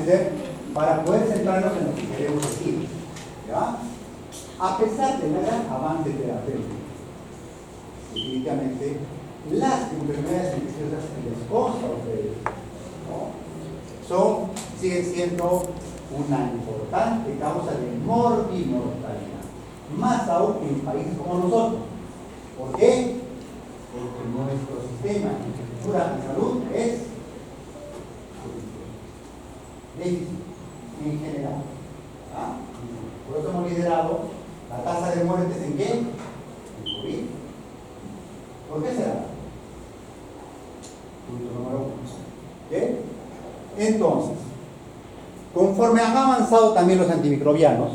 entender? Para poder centrarnos en lo que queremos decir. ¿Ya? A pesar del gran avance terapéutico, definitivamente, las enfermedades infecciosas que les consta a ustedes, ¿no? siguen siendo una importante causa de morbimortalidad, más aún en países como nosotros. ¿Por qué? Porque nuestro sistema de infraestructura de salud es déficit en general. ¿Ah? Por eso hemos liderado la tasa de muertes en qué? En COVID. ¿Por qué será? Punto número 1. ¿Qué? Entonces, conforme han avanzado también los antimicrobianos,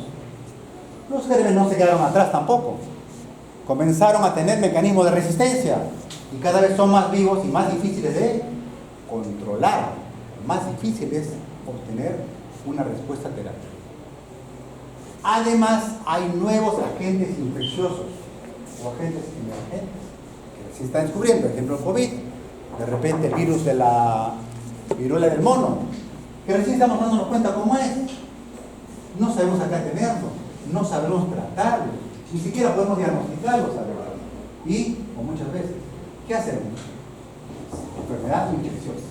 los gérmenes no se quedaron atrás tampoco. Comenzaron a tener mecanismos de resistencia y cada vez son más vivos y más difíciles de controlar, más difíciles obtener una respuesta terapéutica. Además, hay nuevos agentes infecciosos o agentes emergentes que se están descubriendo. Por ejemplo, el COVID, de repente el virus de la viruela del mono, que recién estamos dándonos cuenta cómo es. No sabemos acá tenerlo, no sabemos tratarlo, ni siquiera podemos diagnosticarlo, ¿sabes? Y, o muchas veces, ¿qué hacemos? Enfermedad infecciosa.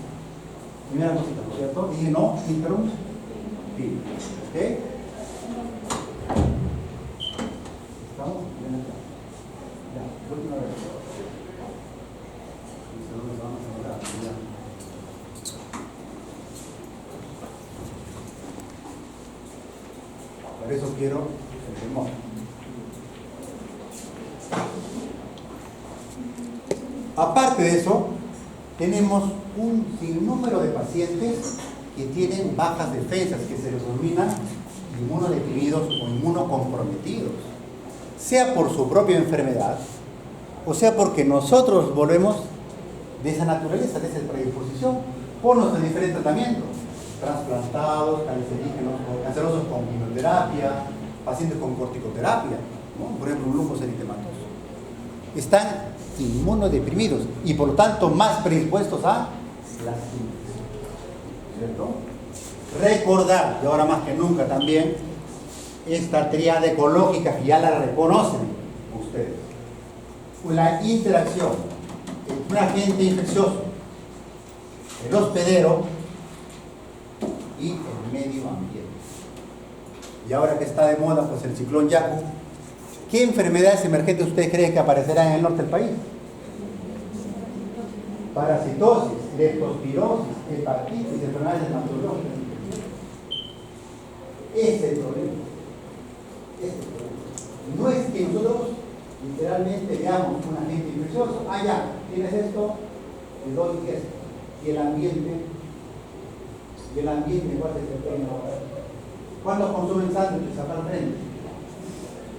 Primera cosita, ¿no es cierto? Y no, interrumpe. ¿Ok? ¿Estamos? Bien acá. Ya, última vez. Por eso quiero el temor. Aparte de eso, tenemos un sinnúmero de pacientes que tienen bajas defensas, que se les denomina inmunodeprimidos o inmunocomprometidos, sea por su propia enfermedad, o sea porque nosotros volvemos de esa naturaleza, de esa predisposición, por nuestro diferente tratamiento, trasplantados, cancerosos con quimioterapia, pacientes con corticoterapia, ¿no? Por ejemplo, un lupus eritematoso. Están inmunodeprimidos y por lo tanto más predispuestos a las infecciones, ¿cierto? Recordar, y ahora más que nunca también, esta tríada ecológica que ya la reconocen ustedes. La interacción entre un agente infeccioso, el hospedero y el medio ambiente. Y ahora que está de moda pues el ciclón Yaku, ¿qué enfermedades emergentes ustedes creen que aparecerán en el norte del país? Parasitosis, leptospirosis, hepatitis, enfermedades hematológicas. Ese es el problema. No es que nosotros literalmente veamos un agente infeccioso, ya, tienes esto, te doy esto. Y el ambiente igual se desempeña. ¿Cuántos consumen sándwiches acá al frente?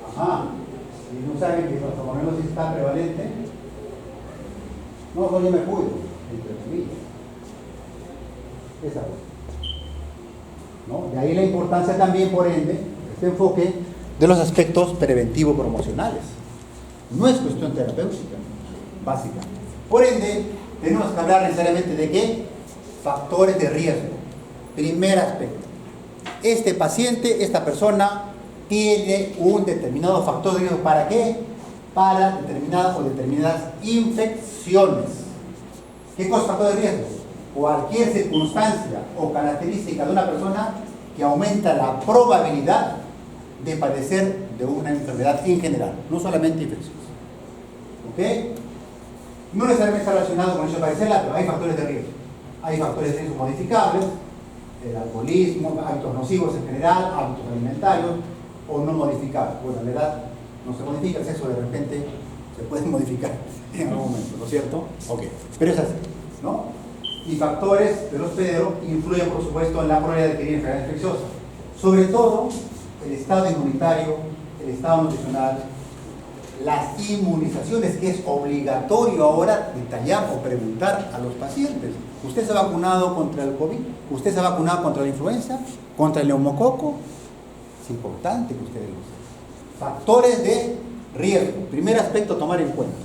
Ajá. Si no saben que la salmonelosis está prevalente, no, yo me cuido, entre comillas. Esa es. ¿No? De ahí la importancia también, por ende, este enfoque de los aspectos preventivo-promocionales. No es cuestión terapéutica, básica. Por ende, tenemos que hablar necesariamente de qué? Factores de riesgo. Primer aspecto. Este paciente, esta persona, tiene un determinado factor de riesgo. ¿Para qué? Para determinadas o determinadas infecciones. ¿Qué cosa es factor de riesgo? Cualquier circunstancia o característica de una persona que aumenta la probabilidad de padecer de una enfermedad en general, no solamente infecciosa. ¿Ok? No necesariamente está relacionado con el hecho de padecerla, pero hay factores de riesgo. Hay factores de riesgo modificables, el alcoholismo, hábitos nocivos en general, hábitos alimentarios, o no modificables. Bueno, la edad no se modifica, el sexo de repente se puede modificar en algún momento, ¿no es cierto? Ok, pero es así, ¿no? Y factores del hospedero influyen, por supuesto, en la probabilidad de adquirir enfermedad infecciosa. Sobre todo, el estado inmunitario, el estado nutricional, las inmunizaciones, que es obligatorio ahora detallar o preguntar a los pacientes. ¿Usted se ha vacunado contra el COVID? ¿Usted se ha vacunado contra la influenza? ¿Contra el neumococo? Es importante que ustedes lo sepan. Factores de riesgo. Primer aspecto a tomar en cuenta.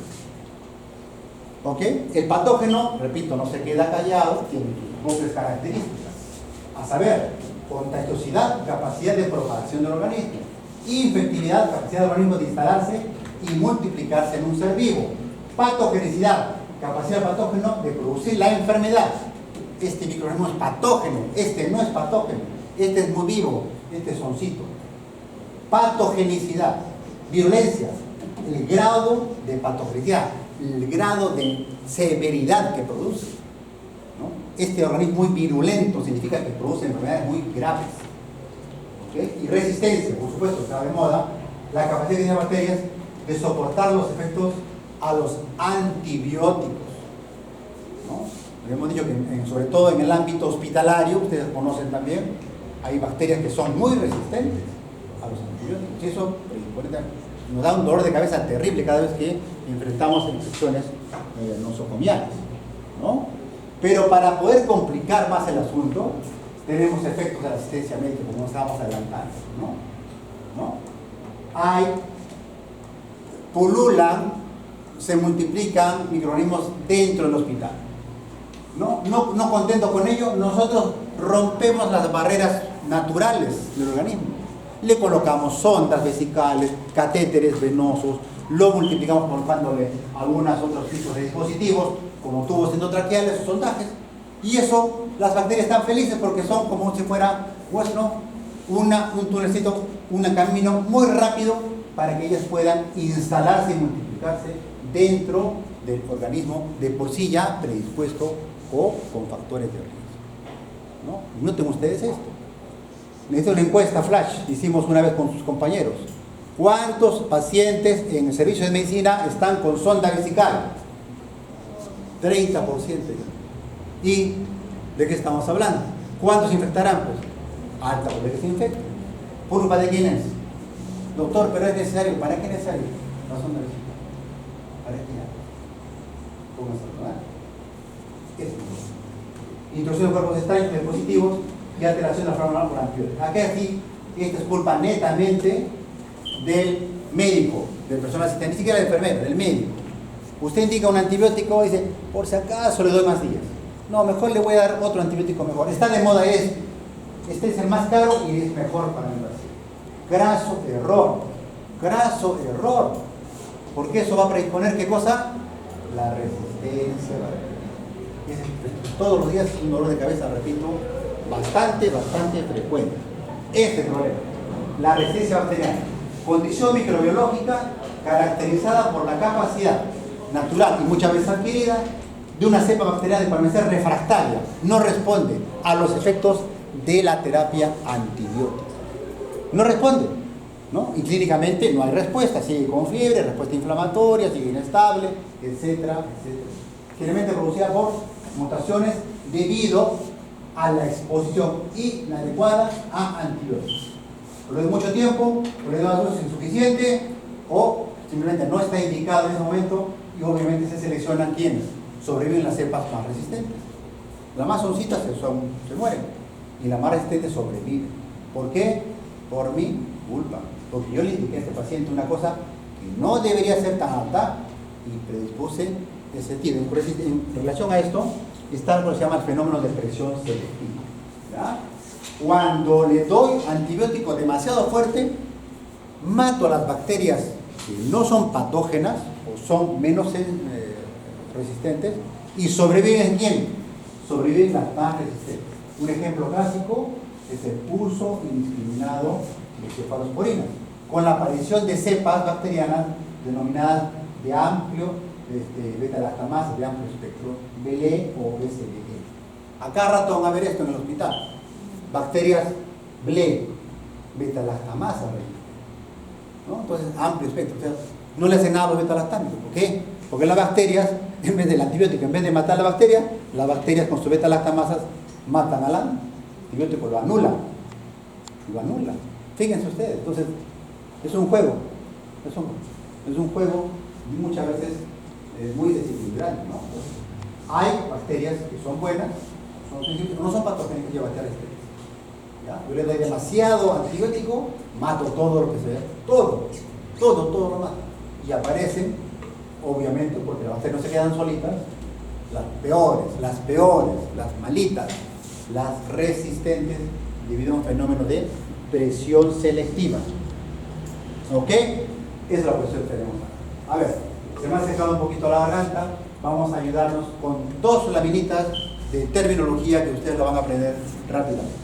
¿Ok? El patógeno, repito, no se queda callado, tiene sus propias características. A saber, contagiosidad, capacidad de propagación del organismo. Infectividad, capacidad del organismo de instalarse y multiplicarse en un ser vivo. Patogenicidad, capacidad del patógeno de producir la enfermedad. Este microorganismo es patógeno, este no es patógeno, este es muy vivo, este es oncito. Patogenicidad, virulencia, el grado de patogenicidad, el grado de severidad que produce, ¿no? Este organismo muy virulento significa que produce enfermedades muy graves. ¿Okay? Y resistencia, por supuesto, está de moda, la capacidad de las bacterias de soportar los efectos a los antibióticos, ¿no? Hemos dicho que sobre todo en el ámbito hospitalario, ustedes conocen también, hay bacterias que son muy resistentes a los antibióticos. Y eso nos da un dolor de cabeza terrible cada vez que enfrentamos infecciones nosocomiales, ¿no? Pero para poder complicar más el asunto, tenemos efectos de la asistencia médica, como estábamos adelantando, ¿no? Pululan, se multiplican microorganismos dentro del hospital. No contento con ello, nosotros rompemos las barreras naturales del organismo. Le colocamos sondas vesicales, catéteres venosos, lo multiplicamos colocándole algunos otros tipos de dispositivos, como tubos endotraqueales o sondajes, y eso, las bacterias están felices porque son como si fuera un tunelcito, un camino muy rápido para que ellas puedan instalarse y multiplicarse dentro del organismo de por sí ya predispuesto o con factores de riesgo, ¿no? Noten ustedes esto. Necesito una encuesta flash, hicimos una vez con sus compañeros. ¿Cuántos pacientes en el servicio de medicina están con sonda vesical? 30%. ¿Y de qué estamos hablando? ¿Cuántos infectarán? Pues alta probabilidad que se infecten. ¿Por culpa de quién es? Doctor, pero es necesario. ¿Para qué es necesario? La sonda vesical. ¿Para qué? ¿Cómo es? Introducción de cuerpos extraños, de positivos y alteración de la flora normal por antibióticos. Aquí, esto es culpa netamente del médico, del personal asistente, ni siquiera del enfermero, del médico. Usted indica un antibiótico y dice, por si acaso le doy más días. No, mejor le voy a dar otro antibiótico mejor. Está de moda este. Este es el más caro y es mejor para el paciente. Graso error. Graso error. Porque eso va a predisponer, ¿qué cosa? La resistencia. Todos los días un dolor de cabeza, repito, bastante frecuente. Este es el problema. La resistencia bacteriana. Condición microbiológica caracterizada por la capacidad natural y muchas veces adquirida de una cepa bacteriana de permanecer refractaria. No responde a los efectos de la terapia antibiótica. No responde, ¿no? Y clínicamente no hay respuesta. Sigue con fiebre, respuesta inflamatoria, sigue inestable, etcétera, etcétera. Generalmente producida por mutaciones debido a la exposición inadecuada a antibióticos. Por lo de mucho tiempo, por lo de dosis insuficiente o simplemente no está indicado en ese momento y obviamente se seleccionan quienes sobreviven las cepas más resistentes. Las más oncitas se mueren y las más resistentes sobreviven. ¿Por qué? Por mi culpa. Porque yo le indiqué a este paciente una cosa que no debería ser tan alta y predispuse ese sentido. En relación a esto está lo que se llama el fenómeno de presión selectiva. ¿Ya? Cuando le doy antibiótico demasiado fuerte, mato a las bacterias que no son patógenas o son menos resistentes y sobreviven ¿quién? Sobreviven las más resistentes. Un ejemplo clásico es el uso indiscriminado de cefalosporinas, con la aparición de cepas bacterianas denominadas de amplio beta-lactamasa, de amplio espectro, BLE o SLE. A cada rato van a ver esto en el hospital. Bacterias BLE, beta-lactamasa, ¿no? Entonces, amplio espectro. O sea, no le hacen nada a los beta-lactámicos. ¿Por qué? Porque las bacterias, en vez del antibiótico, en vez de matar a la bacteria, las bacterias con sus beta-lactamasas matan al antibiótico, lo anulan. Lo anulan. Fíjense ustedes, entonces, es un juego. Es un juego muchas veces muy desequilibrante, ¿no? Entonces, hay bacterias que son buenas, no son patógenas que bacterias estériles. ¿Ya? Yo le doy demasiado antibiótico, mato todo lo que se ve, todo lo mato. Y aparecen, obviamente, porque las bacterias no se quedan solitas, las peores, las malitas, las resistentes debido a un fenómeno de presión selectiva. ¿Ok? Esa es la cuestión que tenemos acá. A ver, se me ha secado un poquito la garganta. Vamos a ayudarnos con dos laminitas de terminología que ustedes la van a aprender rápidamente.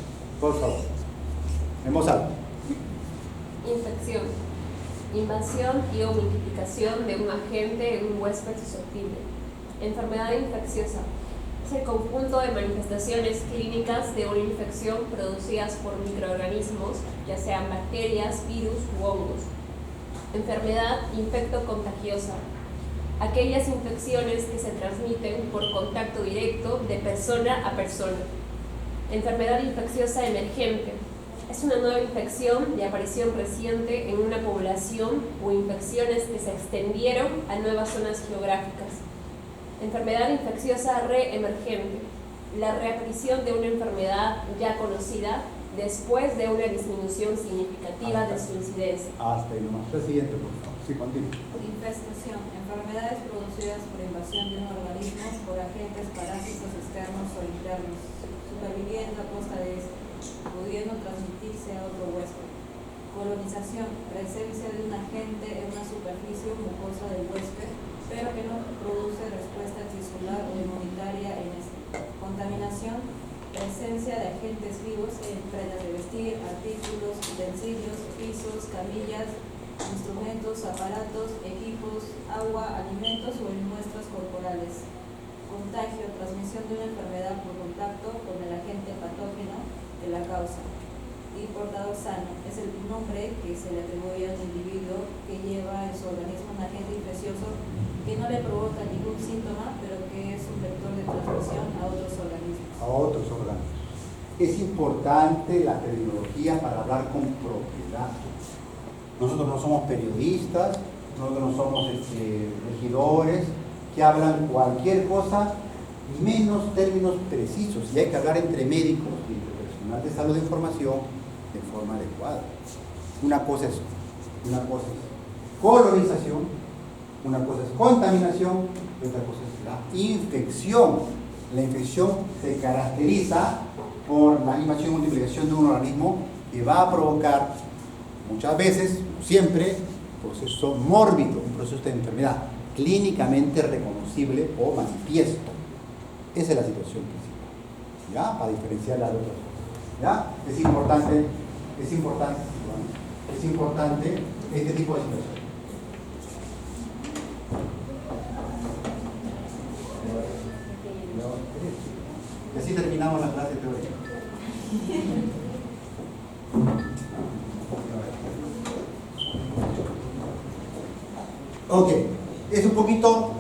Por favor. En voz alta. Infección. Invasión y o multiplicación de un agente en un huésped susceptible. Enfermedad infecciosa. Es el conjunto de manifestaciones clínicas de una infección producidas por microorganismos, ya sean bacterias, virus u hongos. Enfermedad infectocontagiosa. Aquellas infecciones que se transmiten por contacto directo de persona a persona. Enfermedad infecciosa emergente. Es una nueva infección de aparición reciente en una población o infecciones que se extendieron a nuevas zonas geográficas. Enfermedad infecciosa reemergente. La reaparición de una enfermedad ya conocida después de una disminución significativa de su incidencia. Hasta ahí nomás. El siguiente, por favor. Sí, continúa. Infestación. Enfermedades producidas por invasión de un organismo por agentes parásitos externos o internos, superviviendo a costa de este, pudiendo transmitirse a otro huésped. Colonización. Presencia de un agente en una superficie mucosa del huésped, pero que no produce respuesta tisular o inmunitaria en este. Contaminación. Presencia de agentes vivos en prendas de vestir, artículos, utensilios, pisos, camillas, instrumentos, aparatos, equipos, agua, alimentos o en muestras corporales. Contagio, transmisión de una enfermedad por contacto con el agente patógeno de la causa. Y portador sano, es el nombre que se le atribuye a un individuo que lleva en su organismo un agente infeccioso que no le provoca ningún síntoma, pero que es un vector de transmisión a otros organismos. A otros organismos. Es importante la terminología para hablar con propiedad. Nosotros no somos periodistas, nosotros no somos regidores que hablan cualquier cosa, menos términos precisos. Y hay que hablar entre médicos y entre personal de salud de información de forma adecuada. Una cosa es colonización, una cosa es contaminación y otra cosa es la infección. La infección se caracteriza por la invasión y multiplicación de un organismo que va a provocar muchas veces, siempre, un proceso mórbido, un proceso de enfermedad clínicamente reconocible o manifiesto. Esa es la situación principal, ¿ya? Para diferenciarla de otras cosas, ¿ya? Es importante este tipo de situaciones. Y así terminamos la clase teórica. Ok, es un poquito,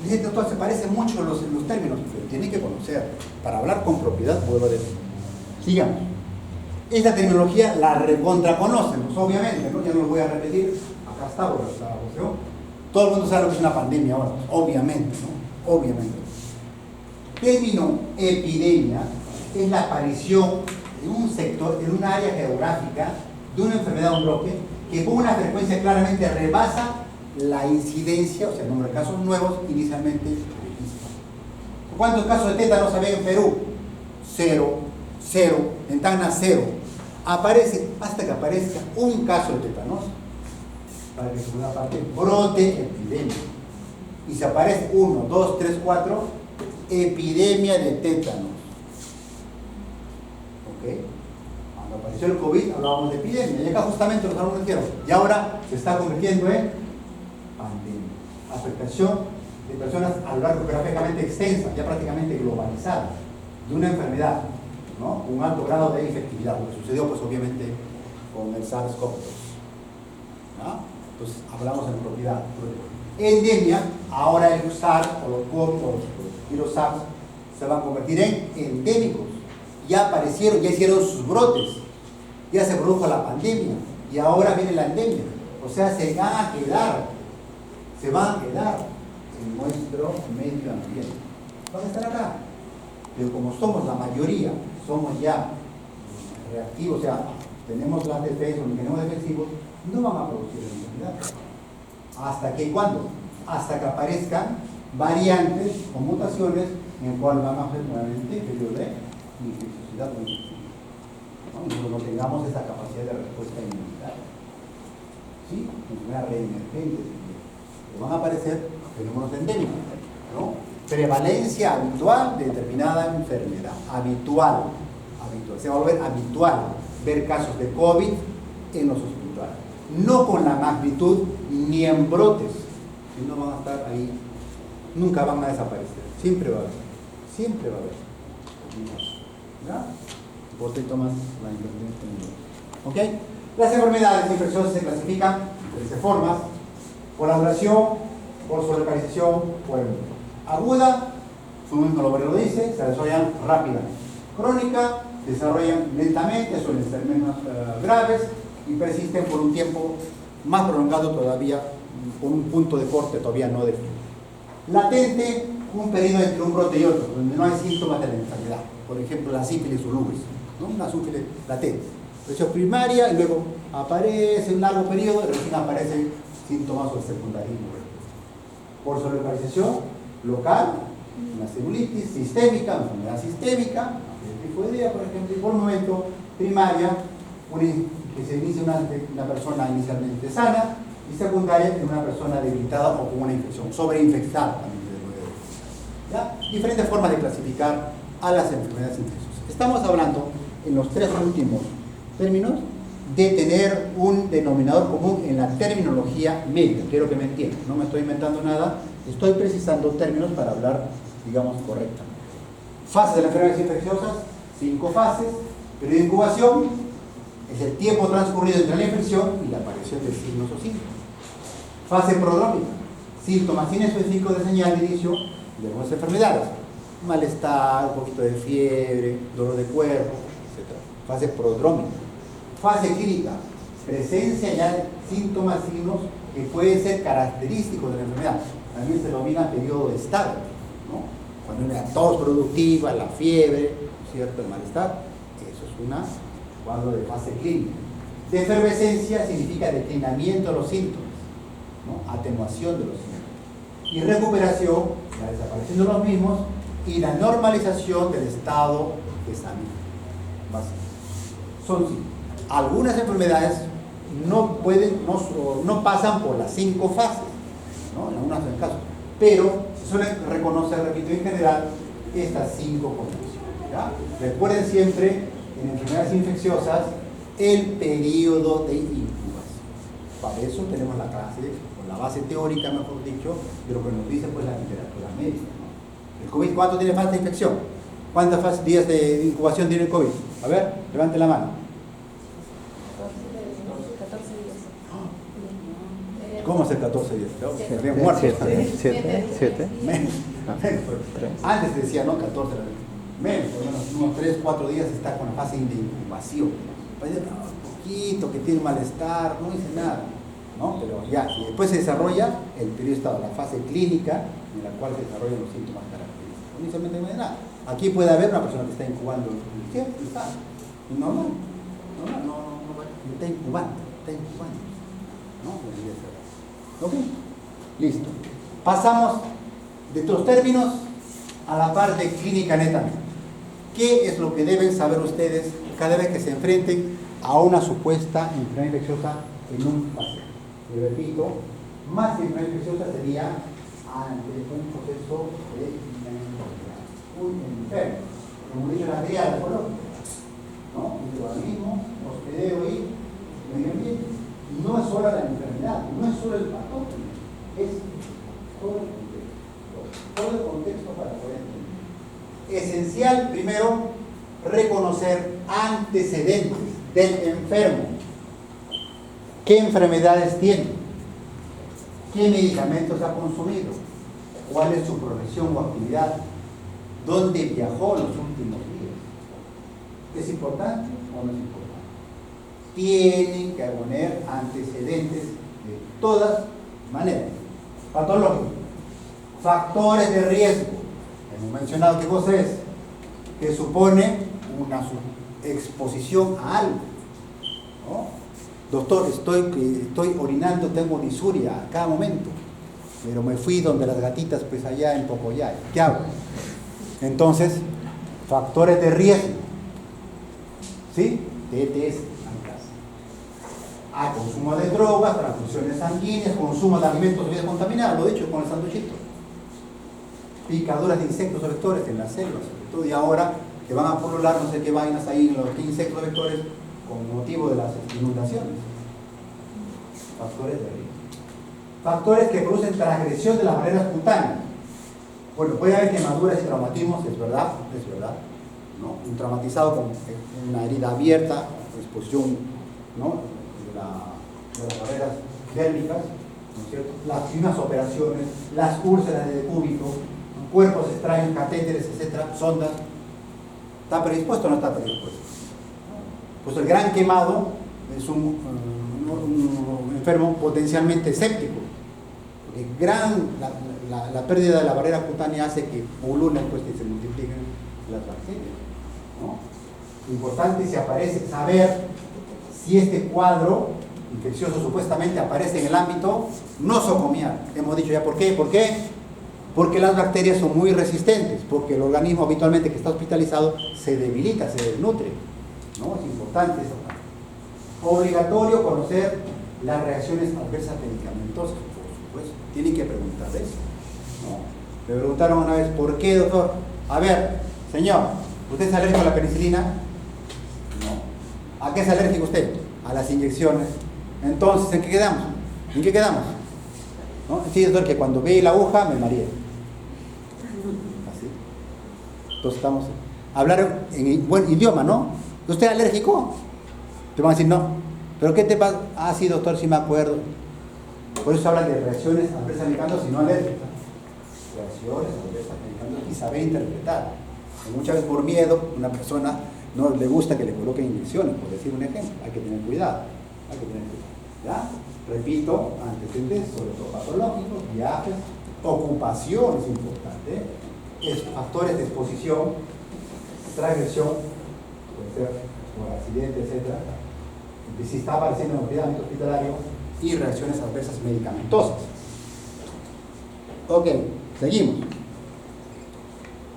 dice doctor, se parecen mucho los términos, pero tiene que conocer. Para hablar con propiedad, vuelvo a decir. Sigamos. Esta terminología la recontra conocen, pues, obviamente, ¿no? Ya no lo voy a repetir. Acá está, ¿no? Todo el mundo sabe lo que es una pandemia ahora, pues, obviamente, ¿no? Obviamente. Término epidemia es la aparición en un sector, en un área geográfica, de una enfermedad o un brote que con una frecuencia claramente rebasa la incidencia, o sea, el número de casos nuevos inicialmente previstos. ¿Cuántos casos de tétanos había en Perú? Cero. En Tacna, cero. Aparece hasta que aparezca un caso de tétanos, para que segunda parte brote epidemia. Y si aparece 1, 2, 3, 4, epidemia de tétanos. ¿Ok? Cuando apareció el COVID hablábamos de epidemia, y acá justamente los alumnos dijeron, y ahora se está convirtiendo en pandemia. Afectación de personas a lo largo geográficamente extensa, ya prácticamente globalizada, de una enfermedad, ¿no? Un alto grado de infectividad, lo que sucedió pues obviamente con el SARS-CoV-2, ¿no? Entonces hablamos en propiedad. Endemia, ahora el SARS o los COVID o los virus SARS se van a convertir en endémicos. Ya aparecieron, ya hicieron sus brotes, ya se produjo la pandemia y ahora viene la endemia. O sea, se van a quedar en nuestro medio ambiente. Van a estar acá. Pero como somos la mayoría, somos ya reactivos, o sea, tenemos las defensas, tenemos defensivos, no van a producir enfermedad. ¿Hasta que cuándo? Hasta que aparezcan variantes o mutaciones en el cual van a hacer nuevamente periodo de infecciosidad o infección, ¿no? Y no tengamos esa capacidad de respuesta inmunitaria. ¿Sí? Enfermedades reemergentes. Van a aparecer fenómenos endémicos, ¿no? Prevalencia habitual de determinada enfermedad. Habitual. Se va a volver habitual ver casos de COVID en los hospitales. No con la magnitud ni en brotes, sino van a estar ahí. Nunca van a desaparecer. Siempre va a haber. Siempre va a haber. ¿Ya? Vos te tomas la intervención. ¿Ok? Las enfermedades infecciosas se clasifican de 13 formas: por anulación, por solocalización, por aguda, su mismo nombre lo dice, se desarrollan rápidamente. Crónica, se desarrollan lentamente, suelen ser menos graves y persisten por un tiempo más prolongado todavía, con un punto de corte todavía no definido. Latente, un periodo entre un brote y otro, donde no hay síntomas de la enfermedad. Por ejemplo, la sífilis ulubris, ¿no? Una sífilis latente. Infección primaria y luego aparece un largo periodo y recién aparecen síntomas o secundarismo. Por solocalización local, una celulitis sistémica, una enfermedad sistémica, tifoidea, por ejemplo, y por momento primaria, que se inicia una persona inicialmente sana, y secundaria en una persona debilitada o con una infección, sobreinfectada también. ¿Ya? Diferentes formas de clasificar a las enfermedades infecciosas. Estamos hablando en los tres últimos términos de tener un denominador común en la terminología médica. Quiero que me entiendan, no me estoy inventando nada, estoy precisando términos para hablar, digamos, correctamente. Fases de las enfermedades infecciosas, 5 fases. Periodo de incubación es el tiempo transcurrido entre la infección y la aparición de signos o síntomas. Fase prodrómica, síntomas inespecíficos de señal de inicio de algunas enfermedades: malestar, un poquito de fiebre, dolor de cuerpo, etc. Fase prodrómica. Fase clínica, presencia ya de síntomas, signos que pueden ser característicos de la enfermedad. También se denomina periodo de estado, ¿no? Cuando hay una tos productiva, la fiebre, ¿cierto? El malestar, eso es una cuadro de fase clínica. De efervescencia significa declinamiento de los síntomas, ¿no? Atenuación de los síntomas. Y recuperación, la desaparición de los mismos y la normalización del estado de salud. Son sí. Algunas enfermedades no pasan por las 5 fases, ¿no? En algunos casos, pero se suelen reconocer, repito, en general, estas 5 condiciones, ¿ya? Recuerden siempre, en enfermedades infecciosas, el periodo de incubación. Para eso tenemos la clase, o la base teórica, mejor dicho, de lo que nos dice pues la literatura médica, ¿no? El COVID, ¿cuánto tiene fase de infección? ¿Cuántos días de incubación tiene el COVID? A ver, levante la mano. 14 días. ¿Cómo hace 14 días? Se muerto. 7. Antes decía, ¿no? 14. Menos, por lo menos unos 3, 4 días está con la fase de incubación. Parece un poquito que tiene malestar, no dice nada, ¿no? Pero ya, y después se desarrolla el periodo de estado, la fase clínica, en la cual se desarrollan los síntomas característicos. Inicialmente no hay nada. Aquí puede haber una persona que está incubando, ¿cierto? Está normal, está incubando, ¿no? ¿Ok? Listo. Pasamos de estos términos a la parte clínica netamente. ¿Qué es lo que deben saber ustedes cada vez que se enfrenten a una supuesta enfermedad infecciosa en un paciente? Y repito, más que enfermedad infecciosa sería ante un proceso de enfermedad. Un enfermo, como dice la triada ecológica, ¿no? Microorganismo, hospedero y medio ambiente. No es solo la enfermedad, no es solo el patógeno, es todo el contexto. Todo el contexto para poder entender. Esencial, primero, reconocer antecedentes del enfermo. ¿Qué enfermedades tiene? ¿Qué medicamentos ha consumido? ¿Cuál es su profesión o actividad? ¿Dónde viajó los últimos días? ¿Es importante o no es importante? Tienen que poner antecedentes de todas maneras. Patológico. Factores de riesgo. Hemos mencionado qué cosa es. Que supone una exposición a algo, ¿no? Doctor, estoy orinando, tengo disuria a cada momento, pero me fui donde las gatitas, pues allá en Pocoyay. ¿Qué hago? Entonces, Factores de riesgo. ¿Sí? TTS. A consumo de drogas, transfusiones sanguíneas, consumo de alimentos o bebidas contaminadas, lo he dicho con el sanduchito. Picaduras de insectos o vectores en las células, sobre todo, y ahora que van a pulular no sé qué vainas ahí en los insectos o vectores con motivo de las inundaciones. Factores de riesgo. Factores que producen transgresión de las barreras cutáneas. Bueno, puede haber quemaduras y traumatismos, es verdad, ¿no? Un traumatizado con una herida abierta, exposición, ¿no? de las barreras térmicas, ¿no es cierto? Las mismas operaciones, las úlceras de decúbito, cuerpos extraños, catéteres, etcétera, sondas. ¿Está predispuesto o no está predispuesto? Pues el gran quemado es un enfermo potencialmente séptico. Porque la pérdida de la barrera cutánea hace que pululen, pues, que se multipliquen las bacterias, ¿no? Importante si aparece saber si este cuadro infeccioso supuestamente aparece en el ámbito nosocomial. Hemos dicho ya por qué. ¿Por qué? Porque las bacterias son muy resistentes, porque el organismo habitualmente que está hospitalizado se debilita, se desnutre, ¿no? Es importante eso. Obligatorio conocer las reacciones adversas medicamentosas, por supuesto. Tienen que preguntar de eso, ¿no? Me preguntaron una vez, ¿por qué, doctor? A ver, señor, ¿usted es alérgico a la penicilina? No. ¿A qué es alérgico usted? A las inyecciones. Entonces, ¿en qué quedamos? ¿En qué quedamos? ¿No? Sí, doctor, que cuando ve la aguja me mareé. Así. Entonces estamos... Hablar en buen idioma, ¿no? ¿Usted es alérgico? Te van a decir, no. ¿Pero qué te pasa? Ah, sí, doctor, sí me acuerdo. Por eso hablan de reacciones adversas medicamentosas y no alérgicas. Reacciones adversas medicamentosas y saber interpretar. Muchas veces por miedo, una persona no le gusta que le coloquen inyecciones, por decir un ejemplo. Hay que tener cuidado. Hay que tener cuidado. ¿Ya? Repito, antecedentes, sobre todo patológicos, viajes, ocupación es importante, factores de exposición, transgresión, puede ser por accidente, etc. Si está apareciendo en el ámbito hospitalario, y reacciones adversas medicamentosas. Ok, seguimos.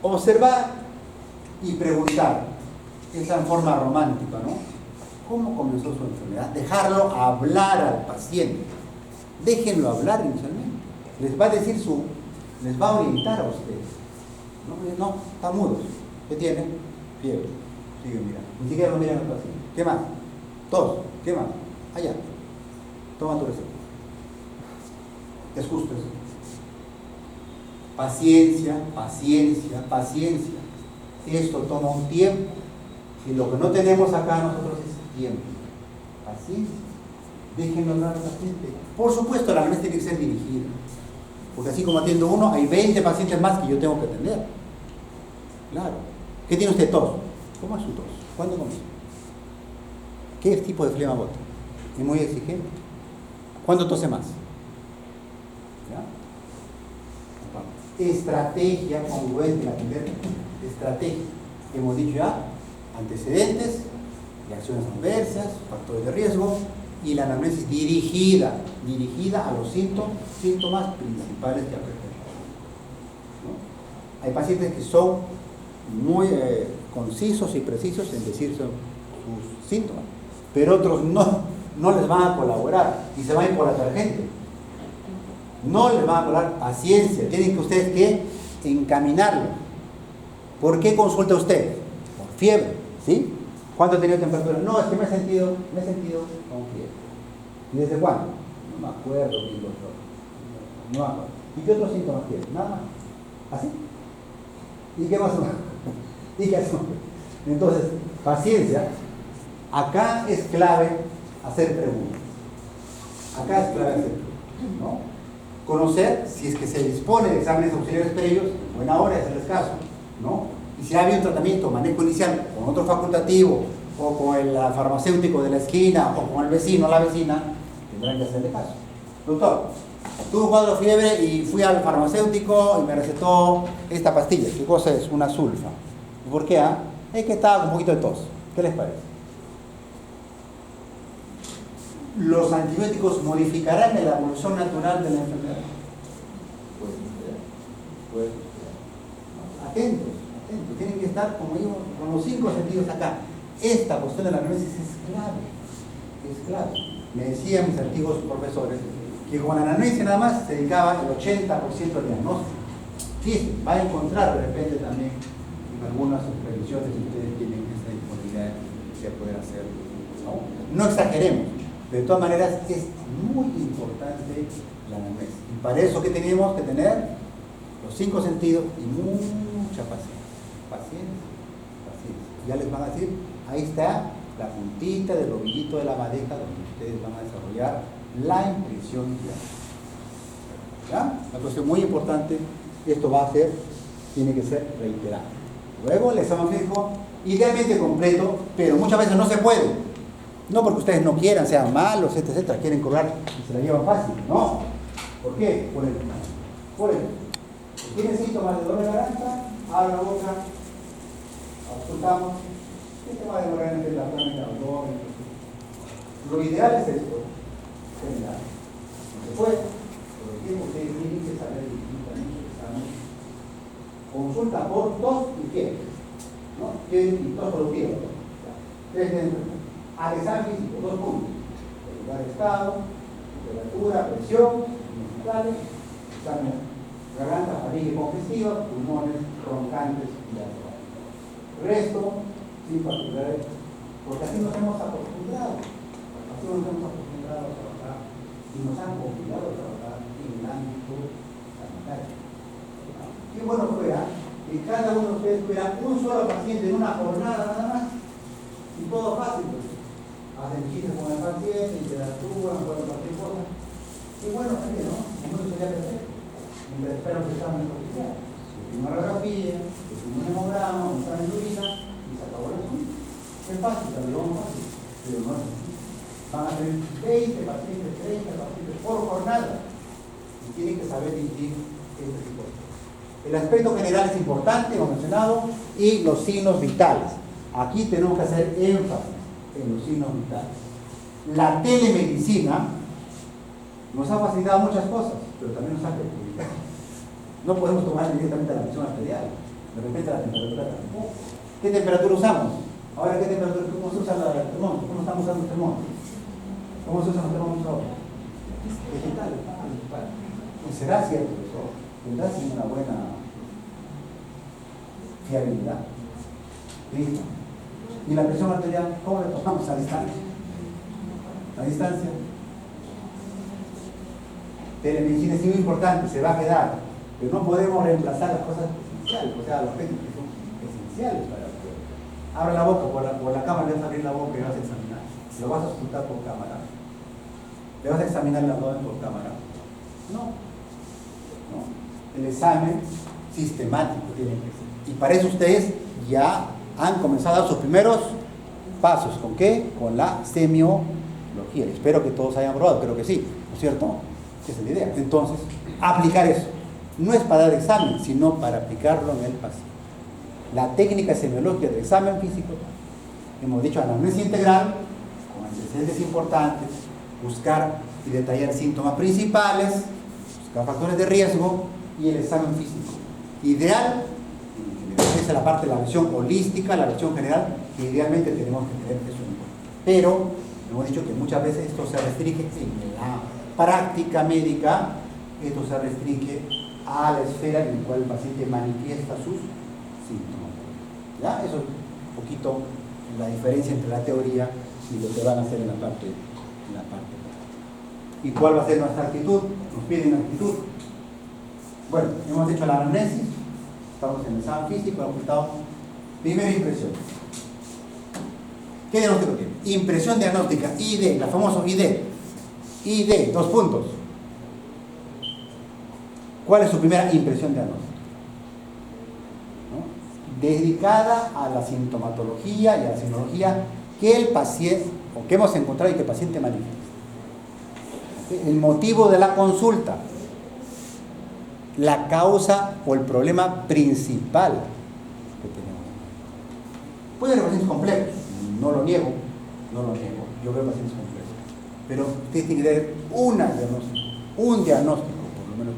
Observar y preguntar. Esa en forma romántica, ¿no? ¿Cómo comenzó su enfermedad? Dejarlo hablar al paciente. Déjenlo hablar inicialmente. Les va a decir les va a orientar a ustedes. No, están mudos. ¿Qué tiene? Fiebre. Sigue mirando. Ni siquiera lo miran al paciente. ¿Qué más? Tos. ¿Qué más? Allá. Toma tu receta. Es justo eso. Paciencia, paciencia, paciencia. Si esto toma un tiempo, y lo que no tenemos acá nosotros es tiempo. Paciencia. Déjenlo hablar al paciente. Por supuesto, la anamnesis tiene que ser dirigida. Porque así como atiendo uno, hay 20 pacientes más que yo tengo que atender. Claro. ¿Qué tiene usted? Tos. ¿Cómo es su tos? ¿Cuándo comenzó? ¿Qué tipo de flema bota? ¿Es muy exigente? ¿Cuándo tose más? ¿Ya? Estrategia congruente en atender. Estrategia. Hemos dicho ya, antecedentes, reacciones adversas, factores de riesgo y la anamnesis dirigida a los síntomas principales que afectan. ¿No? Hay pacientes que son muy concisos y precisos en decir sus síntomas, pero otros no les van a colaborar y se van a ir por la tangente. No les van a colaborar. Paciencia, tienen que ustedes que encaminarlo. ¿Por qué consulta usted? Por fiebre, ¿sí? ¿Cuánto ha tenido temperatura? No, es que me he sentido con fiebre. ¿Y desde cuándo? No me acuerdo bien, doctor. No me acuerdo. ¿Y qué otros síntomas tiene? Nada más. ¿Así? ¿Y qué más? ¿Y qué hacemos? Entonces, paciencia. Acá es clave hacer preguntas. Acá es clave hacer preguntas, ¿no? Conocer si es que se dispone de exámenes auxiliares previos, en buena hora, hacerles caso, ¿no? Y si había un tratamiento, manejo inicial con otro facultativo, o con el farmacéutico de la esquina, o con el vecino o la vecina, tendrán que hacerle caso. Doctor, tuve un cuadro de fiebre y fui al farmacéutico y me recetó esta pastilla. ¿Qué cosa es? Una sulfa. ¿Y por qué? Es que estaba con un poquito de tos. ¿Qué les parece? ¿Los antibióticos modificarán la evolución natural de la enfermedad? Puede suceder. Atentos, tienen que estar estar, como digo, con los 5 sentidos acá. Esta cuestión de la anamnesis es clave. Es clave. Me decían mis antiguos profesores que con la anamnesis nada más se dedicaba el 80% al diagnóstico. Sí, va a encontrar de repente también en algunas previsiones si ustedes tienen esa disponibilidad de poder hacerlo. No exageremos. De todas maneras, es muy importante la anamnesis. Y para eso, ¿qué tenemos que tener? Los 5 sentidos y mucha paciencia. Paciencia. Ya les van a decir, ahí está la puntita del ovillito de la madeja donde ustedes van a desarrollar la impresión diagnóstica. ¿Ya? Una cuestión muy importante, esto va a ser, tiene que ser reiterado. Luego el examen físico, idealmente completo, pero muchas veces no se puede. No porque ustedes no quieran, sean malos, etcétera, quieren cobrar y se la llevan fácil. No. ¿Por qué? Por el. Si tienen síntomas de dolor de garganta, abran la boca, auscultamos. ¿Qué te va a demorar en la plana del abdomen? Lo ideal es esto, general. No se puede, pero ustedes tienen que saber distintos exámenes. Consulta por tos y fiebre. ¿No? Y tos por fiebre. Al examen físico, 2 puntos. El lugar de estado, temperatura, presión, examen garganta, faringe congestiva, pulmones, roncantes y algo. Resto, sin particulares, porque así nos hemos acostumbrado. Así nos hemos acostumbrado a trabajar y nos han obligado a trabajar en el ámbito sanitario. Qué bueno fuera que cada uno de ustedes tuviera un solo paciente en una jornada nada más y todo fácil. Pues. Hacen chistes con el paciente, interactúan, juegan cualquier cosa. Qué bueno sería, ¿no? No sería perfecto. Mientras esperan que examen oficial. Una radiografía, un hemograma, un examen de orina y se acabó el asunto. Es fácil, pero no es fácil. Pero no es así. Van a tener 20 pacientes, 30 pacientes por jornada. Y tienen que saber dirigir este tipo de cosas. El aspecto general es importante, hemos mencionado, y los signos vitales. Aquí tenemos que hacer énfasis en los signos vitales. La telemedicina nos ha facilitado muchas cosas, pero también nos ha perjudicado. No podemos tomar directamente la presión arterial, de repente la temperatura tampoco. ¿Qué temperatura usamos? Ahora, ¿qué temperatura? ¿Cómo se usa el termómetro? ¿Cómo estamos usando el termómetro? ¿Cómo se usan los termómetros ahora? Digital. ¿Será cierto eso? ¿Tendrá una buena fiabilidad? Listo. ¿Y la presión arterial? ¿Cómo la tomamos a distancia? A distancia. Telemedicina es muy importante, se va a quedar, pero no podemos reemplazar las cosas esenciales, o sea, los técnicos que son esenciales para el cuerpo. Abre la boca, por la cámara le vas a abrir la boca y vas a examinar. Lo vas a ocultar por cámara. ¿Le vas a examinar el abdomen por cámara? No. El examen sistemático tiene que ser. Y para eso ustedes ya han comenzado a dar sus primeros pasos. ¿Con qué? Con la semiología. Espero que todos hayan probado, creo que sí, ¿no es cierto? Esa es la idea. Entonces, aplicar eso. No es para dar examen, sino para aplicarlo en el paciente. La técnica semiológica del examen físico, hemos dicho anamnesis integral, con antecedentes importantes, buscar y detallar síntomas principales, buscar factores de riesgo y el examen físico. Ideal, esa es la parte de la visión holística, la visión general, que idealmente tenemos que tener eso en cuenta. Pero, hemos dicho que muchas veces esto se restringe en la práctica médica, esto se restringe a la esfera en la cual el paciente manifiesta sus síntomas. ¿Ya? Eso es un poquito la diferencia entre la teoría y lo que van a hacer en la parte práctica. ¿Y cuál va a ser nuestra actitud? Nos piden actitud. Bueno, hemos hecho la anamnesis, estamos en el examen físico, hemos ocultado primera impresión. ¿Qué diagnóstico tiene? Impresión diagnóstica, ID, la famosa ID. ID, 2 puntos. ¿Cuál es su primera impresión diagnóstica? ¿No? Dedicada a la sintomatología y a la semiología que el paciente, o que hemos encontrado y que el paciente manifiesta. El motivo de la consulta, la causa o el problema principal que tenemos. Puede haber pacientes complejos, no lo niego, yo veo pacientes complejos, pero usted tiene que tener un diagnóstico, por lo menos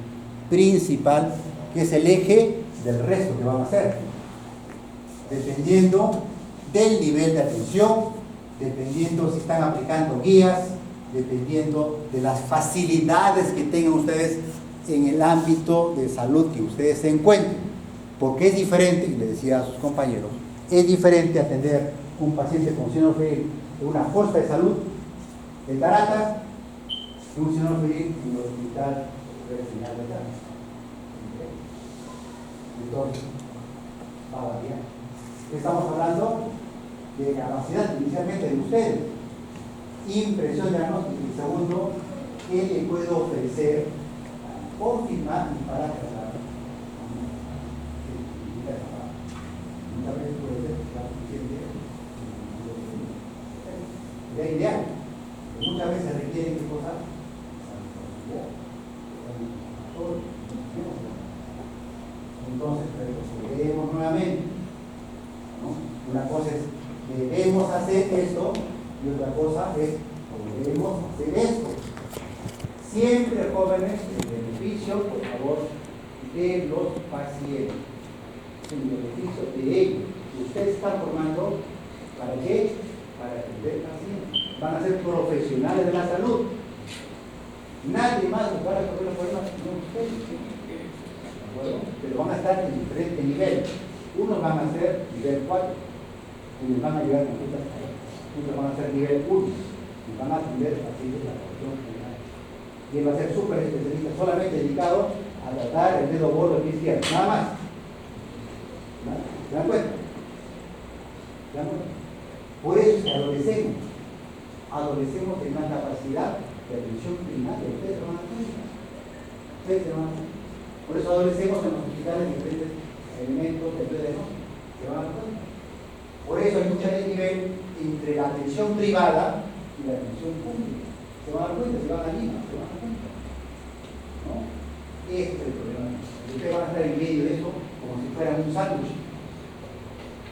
principal, que es el eje del resto que van a hacer. dependiendo del nivel de atención, dependiendo si están aplicando guías, dependiendo de las facilidades que tengan ustedes en el ámbito de salud que ustedes se encuentren. Porque es diferente, y le decía a sus compañeros, es diferente atender un paciente con síndrome febril en una posta de salud de Caracas que un síndrome febril en el hospital regional de Caracas. Entonces, va a variar. Estamos hablando de capacidad inicialmente de ustedes, impresión diagnóstica, y segundo, ¿qué le puedo ofrecer para confirmar y para tratar? Muchas veces puede ser suficiente la ideal, muchas veces requiere qué cosa. Entonces, veremos nuevamente, ¿no? Una cosa es debemos hacer esto y otra cosa es podemos hacer esto. Siempre, jóvenes, el beneficio, por favor, de los pacientes, el beneficio de ellos. Ustedes están formando, ¿para qué? Para atender pacientes. Van a ser profesionales de la salud. Nadie más les va a resolver los problemas sino ustedes. Pero van a estar en diferentes niveles. Unos van a ser nivel 4, unos van a llegar a consultas, otros van a ser nivel 1 y van a atender pacientes de la población general. Y él va a ser súper especialista, solamente dedicado a tratar el dedo gordo del pie izquierdo, nada más. ¿Se dan cuenta? ¿Se dan cuenta? Por eso es que adolecemos en una capacidad de atención primaria. Ustedes se van a dar cuenta. Ustedes se van a dar cuenta. Por eso adolecemos en los hospitales de diferentes elementos de diagnóstico. ¿Se van a dar cuenta? Por eso hay mucha desnivel entre la atención privada y la atención pública. ¿Se van a dar cuenta? ¿Se van a dar cuenta? ¿Se van a dar cuenta? ¿No? Este es el problema. Ustedes van a estar en medio de eso como si fueran un sándwich.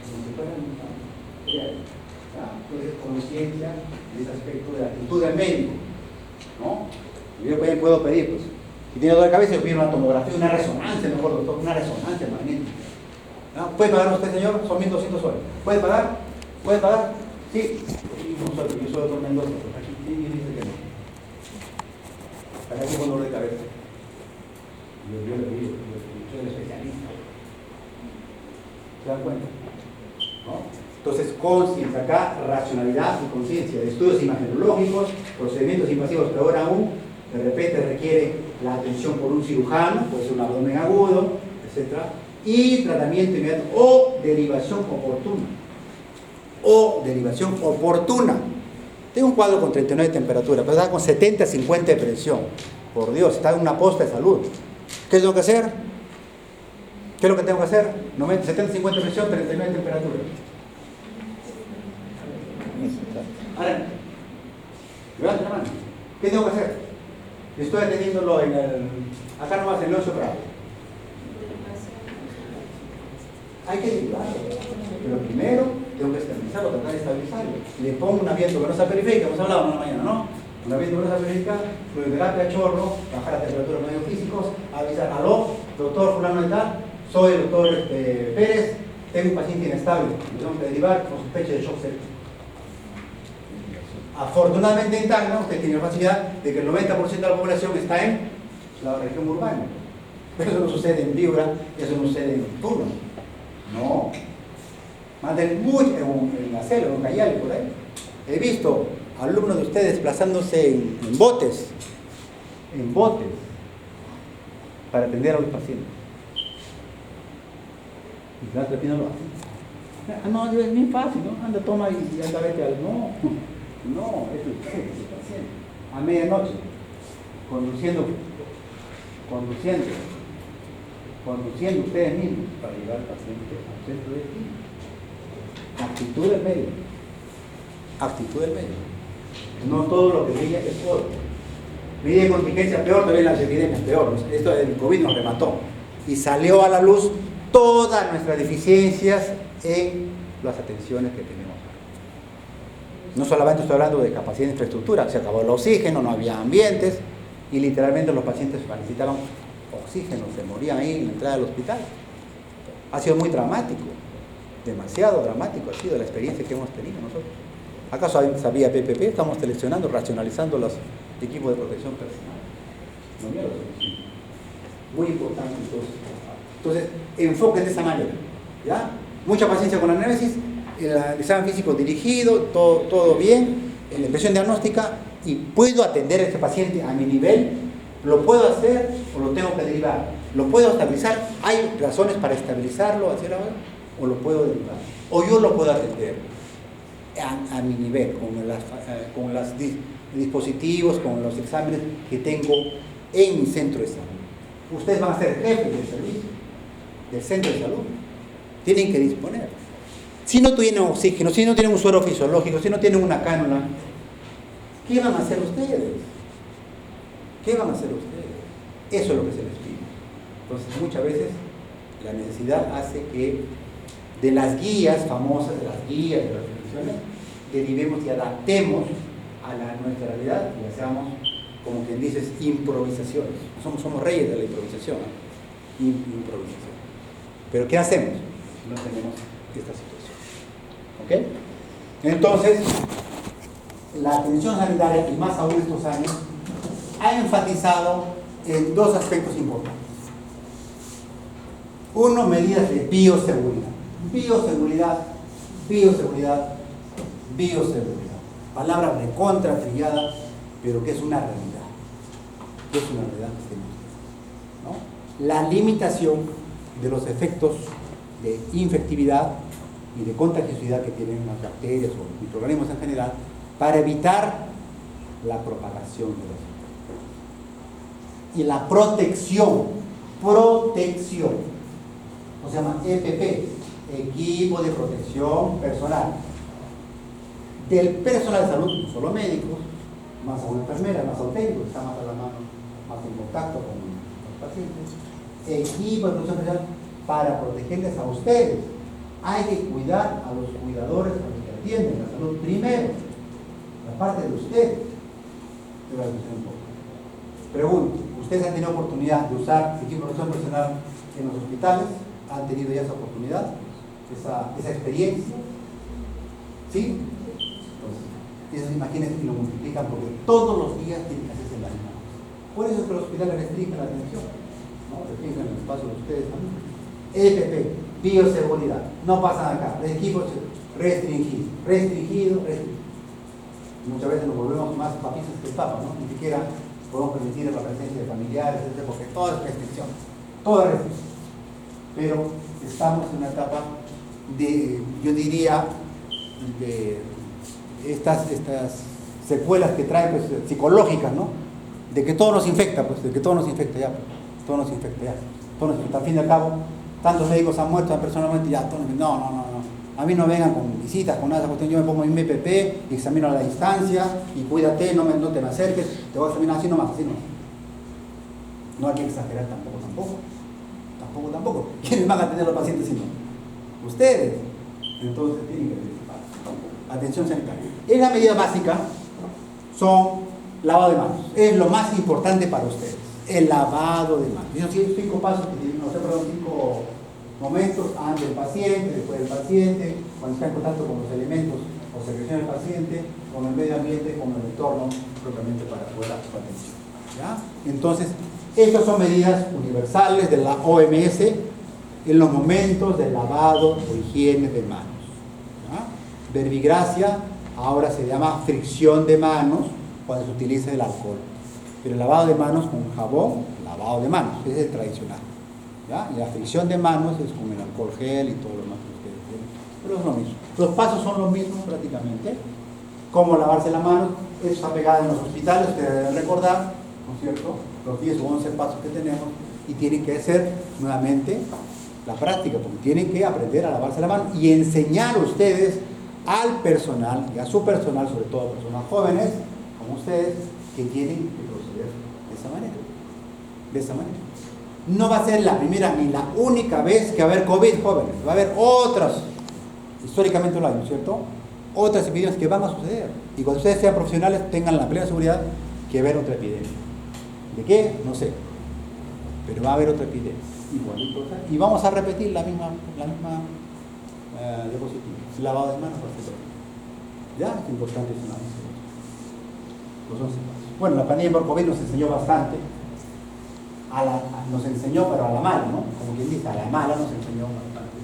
Como si fueran un sándwich. Entonces, conciencia de ese aspecto de la actitud del médico. ¿No? Yo puedo pedir, pues, si tiene dolor de cabeza, yo pido una tomografía, una resonancia, mejor doctor, una resonancia magnética. ¿No? ¿Puede pagar usted, señor? Son 1.200 soles. ¿Puede pagar? ¿Puede pagar? Sí. Yo soy doctor Mendoza, pero aquí dice que no. Acá tengo dolor de cabeza. Yo le digo, yo soy el especialista. ¿Se dan cuenta? ¿No? Entonces, conciencia acá, racionalidad y conciencia, estudios imagenológicos, procedimientos invasivos, peor aún, de repente requiere la atención por un cirujano, puede ser un abdomen agudo, etc. Y tratamiento inmediato o derivación oportuna. O derivación oportuna. Tengo un cuadro con 39 de temperatura, pero está con 70-50 de presión. Por Dios, está en una posta de salud. ¿Qué tengo que hacer? ¿Qué es lo que tengo que hacer? 70-50 de presión, 39 de temperatura. Ahora, levanta la mano. ¿Qué tengo que hacer? Estoy atendiéndolo en el... Acá nomás en el 8 Bravo. Hay que derivarlo. Pero primero tengo que estabilizarlo, tratar de estabilizarlo. Le pongo una venosa periférica, hemos hablado en la mañana, ¿no? Una venosa periférica, fluidoterapia a chorro, bajar la temperatura de medios físicos, avisar, aló, doctor fulano de tal, soy el doctor Pérez, tengo un paciente inestable, me tengo que derivar con sospecha de shock séptico. Afortunadamente en Tacna, usted tiene la facilidad de que el 90% de la población está en la región urbana. Pero eso no sucede en Piura, eso no sucede en Turno. No. Manden mucho en la selva, en Cayale, por ahí. He visto alumnos de ustedes desplazándose en botes, para atender a los pacientes. Y la terapia no lo hace. No, es bien fácil, ¿no? Anda, toma y anda, vete al... No, es usted, es el paciente. A medianoche, conduciendo ustedes mismos para llevar al paciente al centro de destino. Actitud del medio. Actitud del medio. No todo lo que brilla es oro. Medida de contingencia peor, todavía las epidemias peor. Esto del COVID nos remató. Y salió a la luz todas nuestras deficiencias en las atenciones que tenemos. No solamente estoy hablando de capacidad de infraestructura, se acabó el oxígeno, no había ambientes y literalmente los pacientes necesitaron oxígeno, se morían ahí en la entrada del hospital. Ha sido muy dramático. Demasiado dramático ha sido la experiencia que hemos tenido nosotros. ¿Acaso sabía PPP? Estamos seleccionando, racionalizando los equipos de protección personal. No había los equipos. Muy importante entonces, enfoquen de esa manera, ¿ya? Mucha paciencia con la análisis, el examen físico dirigido, todo bien, en la impresión diagnóstica, y puedo atender a este paciente a mi nivel, lo puedo hacer o lo tengo que derivar, lo puedo estabilizar, hay razones para estabilizarlo, hacer ahora, o lo puedo derivar, o yo lo puedo atender a mi nivel, con los dispositivos, con los exámenes que tengo en mi centro de salud. Ustedes van a ser jefes del servicio, del centro de salud. Tienen que disponer. Si no tienen oxígeno, si no tienen un suero fisiológico, si no tienen una cánula, ¿qué van a hacer ustedes? ¿Qué van a hacer ustedes? Eso es lo que se les pide. Entonces, muchas veces la necesidad hace que de las guías famosas, de las guías, de las definiciones, derivemos y adaptemos a nuestra realidad y hacemos, como quien dice, improvisaciones. Somos reyes de la improvisación, ¿no? Improvisación. Pero ¿qué hacemos si no tenemos esta situación? ¿Ok? Entonces, la atención sanitaria, y más aún estos años, ha enfatizado en dos aspectos importantes. Uno, medidas de bioseguridad. Bioseguridad. Palabra recontra trillada, pero que es una realidad. Que tenemos, ¿no? La limitación de los efectos de infectividad y de contagiosidad que tienen las bacterias o microorganismos en general para evitar la propagación de los infecciones. Y la protección, o se llama EPP, equipo de protección personal, del personal de salud, no solo médicos, más aún enfermeras, más aún técnicos, que están más a la mano, más en contacto con los pacientes, equipo de protección personal para protegerles a ustedes. Hay que cuidar a los cuidadores, a los que atienden la salud primero, la parte de ustedes. Pregunto, ¿ustedes han tenido oportunidad de usar equipo de protección personal en los hospitales? ¿Han tenido ya esa oportunidad? ¿Esa experiencia? ¿Sí? Entonces, imagínense que lo multiplican porque todos los días tienen que hacerse la misma cosa. Por eso es que los hospitales restringen la atención, ¿no? Restringen el espacio de ustedes también. EPP, bioseguridad, no pasan acá, equipos restringido. Muchas veces nos volvemos más papistas que el Papa, ¿no? Ni siquiera podemos permitir la presencia de familiares, etc., porque todo es restricción, todo es restricción. Pero estamos en una etapa de, yo diría, de estas secuelas que traen, pues, psicológicas, ¿no? De que todo nos infecta, pues, de que todo nos infecta ya, todo nos infecta ya, todo nos infecta. Al fin y al cabo, tantos médicos han muerto personalmente ya, todos, no. A mí no vengan con visitas, con nada, yo me pongo en mi MPP, examino a la distancia y cuídate, no te me acerques, te voy a examinar así nomás, así nomás. No hay que exagerar tampoco. ¿Quiénes van a atender a los pacientes si no? Ustedes. Entonces tienen que participar. Atención sanitaria. En la medida básica son lavado de manos. Es lo más importante para ustedes. El lavado de manos. Esos 5 pasos que tienen, perdón, 5 momentos antes del paciente, después del paciente, cuando está en contacto con los elementos o secreciones del paciente, con el medio ambiente, con el entorno, propiamente para poder dar su atención. ¿Ya? Entonces, estas son medidas universales de la OMS en los momentos de lavado o higiene de manos. ¿Ya? Verbigracia ahora se llama fricción de manos cuando se utiliza el alcohol. Pero el lavado de manos con jabón, lavado de manos, ese es el tradicional. ¿Ya? Y la fricción de manos es con el alcohol gel y todo lo demás que ustedes tienen. Pero es lo mismo. Los pasos son los mismos prácticamente. Cómo lavarse la mano, eso está pegado en los hospitales, ustedes deben recordar, ¿no es cierto? Los 10 o 11 pasos que tenemos, y tienen que hacer nuevamente la práctica, porque tienen que aprender a lavarse la mano y enseñar a ustedes al personal y a su personal, sobre todo personas jóvenes como ustedes, que tienen que proceder de esa manera. No va a ser la primera ni la única vez que va a haber COVID, jóvenes. Va a haber otras, históricamente lo hay, ¿no es cierto? Otras epidemias que van a suceder. Y cuando ustedes sean profesionales, tengan la plena seguridad que va a haber otra epidemia. ¿De qué? No sé. Pero va a haber otra epidemia. Igualito. Y vamos a repetir la misma diapositiva. Lavado de manos, ya, es importante eso. Los 11 pasos. Bueno, la pandemia por COVID nos enseñó bastante. Nos enseñó, pero a la mala, ¿no? Como quien dice, a la mala nos enseñó bastante.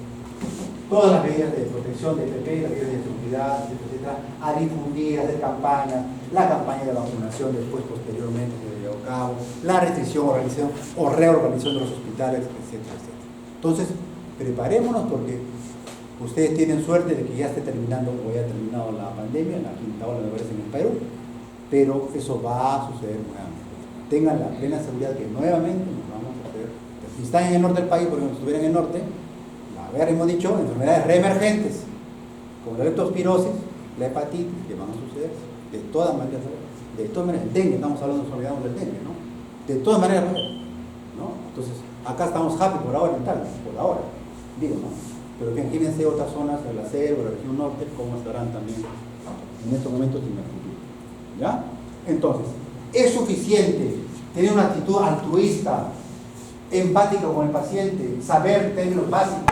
Todas las medidas de protección de PP, las medidas de seguridad, etcétera, a difundir, a hacer campañas, la campaña de vacunación después, posteriormente, se llevó a cabo, la restricción, organización o reorganización de los hospitales, etcétera, etcétera. Entonces, preparémonos porque ustedes tienen suerte de que ya esté terminando o ya ha terminado la pandemia, la quinta ola me parece en el Perú, pero eso va a suceder nuevamente. Tengan la plena seguridad que nuevamente nos vamos a hacer. Si están en el norte del país, por ejemplo, si estuvieran en el norte, hemos dicho, enfermedades reemergentes, como la leptospirosis, la hepatitis, que van a suceder, de todas maneras, el dengue, estamos hablando, nos olvidamos del dengue, ¿no? De todas maneras, ¿no? Entonces, acá estamos happy por ahora en tal, por ahora, digo, ¿no? Pero imagínense otras zonas, de la selva, la región norte, cómo estarán también en estos momentos y en el futuro, ¿ya? Entonces, es suficiente tener una actitud altruista, empática con el paciente, saber términos básicos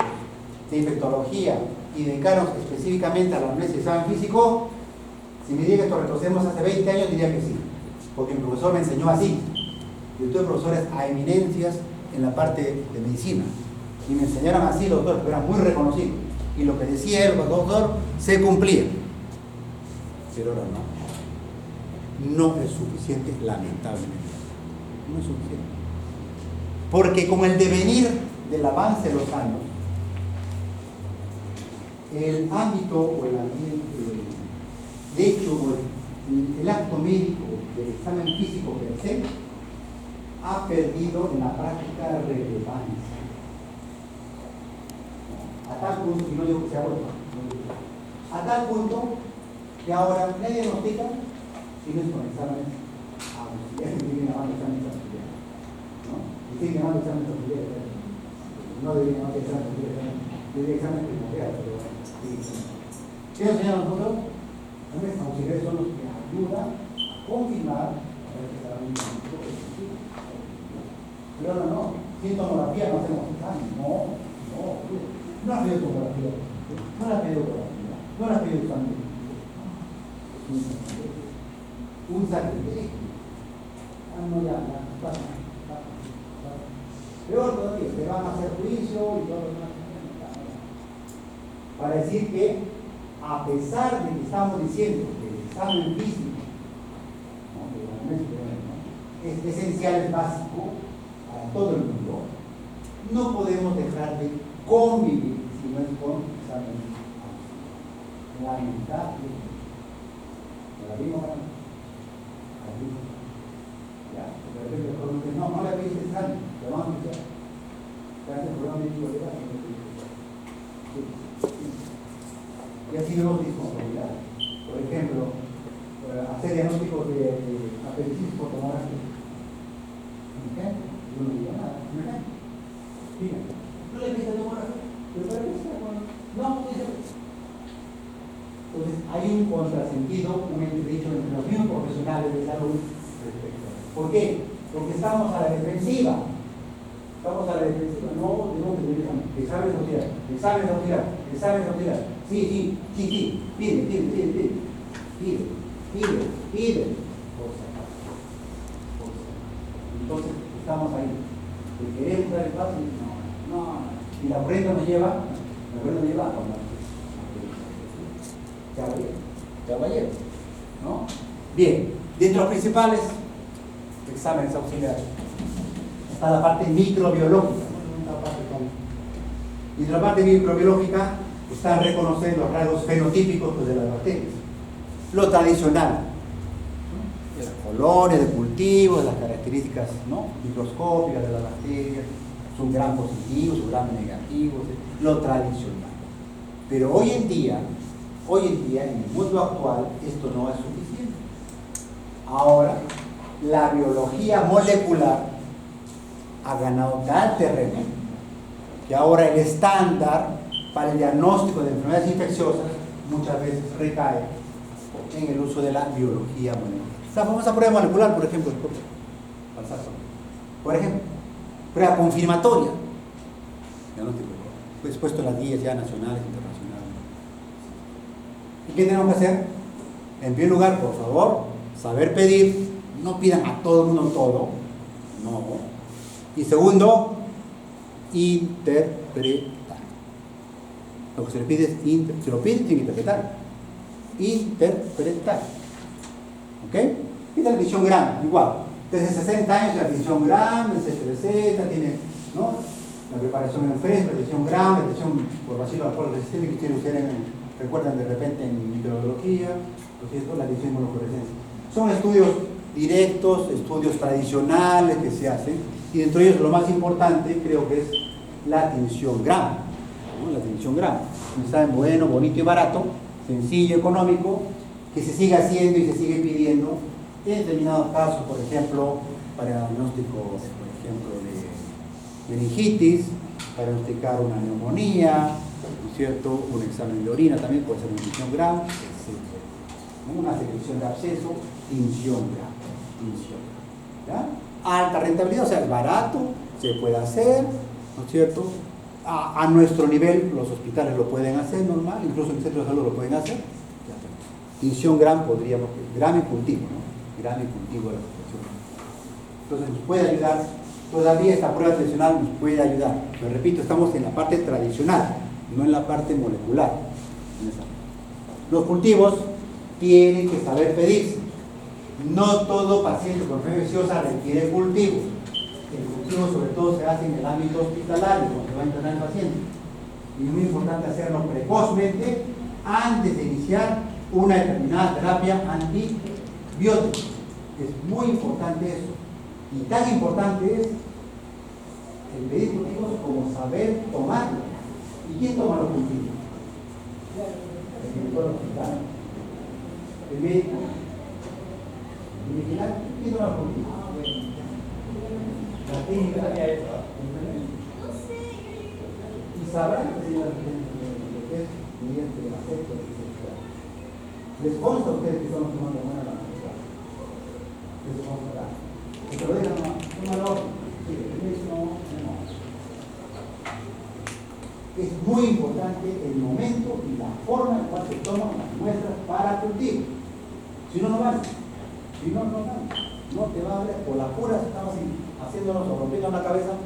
de infectología y dedicarnos específicamente a la anamnesis y examen físico. Si me diga que esto retrocedemos hace 20 años, diría que sí, porque mi profesor me enseñó así. Yo tuve profesores a eminencias en la parte de medicina y me enseñaron así los doctores, que eran muy reconocidos, y lo que decía el doctor se cumplía, pero ahora no es suficiente, lamentablemente no es suficiente, porque con el devenir del avance de los años, el ámbito o el hecho o el acto médico del examen físico per se ha perdido en la práctica relevancia. A tal punto, y no digo que sea bueno, a tal punto que ahora nadie diagnostica si no es con exámenes auxiliares, que siguen llamando exámenes auxiliares, ¿no? Y siguen llamando exámenes auxiliares, no deberían llamar exámenes auxiliares, deberían exámenes primordiales, pero bueno. ¿Qué nos enseñan nosotros? Los auxiliares son los que ayudan a confirmar pero ahora no, sin tomografía no hacemos examen, no ha pedido tomografía, no la ha pedido ecografía, no la ha pedido examen, un sacrilegio, no ya, peor todavía, te van a hacer juicio y todo lo demás. Para decir que, a pesar de que estamos diciendo que el examen físico es esencial, es básico para todo el mundo, no podemos dejar de convivir si no es con examen físico. La mitad la vimos ahora. Ya, de repente no le pediste examen, te vamos a escuchar. Gracias por no médico legal. Y así vemos responsabilidad. Por ejemplo, hacer diagnósticos de apendicitis por tomografía. Yo no digo nada. Fíjate, no le pediste tomografía, pero para qué está bueno. No, dice. Entonces, hay un contrasentido, un entredicho entre los mismos profesionales de salud respecto a eso. ¿Por qué? Porque estamos a la defensiva. Estamos a la defensiva, no tenemos que tener exámenes auxiliares. Sí, pide. Entonces, estamos ahí. Que queremos dar el paso y no. Y la corriente nos lleva a tomar. Caballero, ¿no? Bien, dentro de los principales exámenes auxiliares está la parte microbiológica. Y de la parte microbiológica está reconocer los rasgos fenotípicos de las bacterias. Lo tradicional, ¿no? De las colonias, de cultivo, de las características, ¿no? Microscópicas de las bacterias, su gran positivo, su gran negativo, lo tradicional. Pero hoy en día, en el mundo actual, esto no es suficiente. Ahora, la biología molecular ha ganado tal terreno que ahora el estándar para el diagnóstico de enfermedades infecciosas muchas veces recae en el uso de la biología molecular. La famosa prueba molecular, por ejemplo, prueba confirmatoria, diagnóstico, pues puesto en las guías ya nacionales e internacionales. ¿Y qué tenemos que hacer? En primer lugar, por favor, saber pedir. No pidan a todo el mundo todo. No. Y segundo, interpretar. Lo que se le pide es se lo piden sin interpretar. Interpretar. ¿Ok? Y la visión grande, igual. Desde 60 años la visión grande, etcétera, tiene, ¿no? La preparación en fresco, la visión grande, la visión por vacío alcohol resistente, que ustedes recuerdan de repente en microbiología, la visión inmunofluorescencia. Son estudios directos, estudios tradicionales que se hacen, y dentro de ellos lo más importante creo que es la tinción Gram, ¿no? La tinción Gram, un examen bueno, bonito y barato, sencillo, económico, que se sigue haciendo y se sigue pidiendo en determinados casos, por ejemplo, para diagnóstico, por ejemplo, de meningitis, para diagnosticar una neumonía, ¿no es cierto? Un examen de orina también puede ser una tinción Gram, etc. Una secreción de absceso, tinción Gram. ¿Ya? Alta rentabilidad, o sea, es barato, se puede hacer, ¿no es cierto? A nuestro nivel, los hospitales lo pueden hacer normal, incluso en el centro de salud lo pueden hacer. Tinción Gram podríamos, Gram y cultivo, ¿no? Gram y cultivo de la población. Entonces nos puede ayudar, todavía esta prueba tradicional nos puede ayudar. Pero repito, estamos en la parte tradicional, no en la parte molecular. Los cultivos tienen que saber pedirse. No todo paciente con fiebre infecciosa requiere cultivo. El cultivo sobre todo se hace en el ámbito hospitalario, cuando se va a internar el paciente. Y es muy importante hacerlo precozmente antes de iniciar una determinada terapia antibiótica. Es muy importante eso. Y tan importante es el pedir cultivos como saber tomarlo. ¿Y quién toma los cultivos? El director hospital, el médico, el vigilante. ¿Quién toma los cultivos? La técnica y sabrán que si lo que es mediante el afecto sexual. Les consta a ustedes que estamos tomando buena la necesidad. Les consta. Que te lo digan, tómalo. Sí, no. Es muy importante el momento y la forma en cual se toman las muestras para cultivo. Si no, no vale. Si no, no vale. No te va a valer. Por las puras estamos haciéndonos o rompiendo la cabeza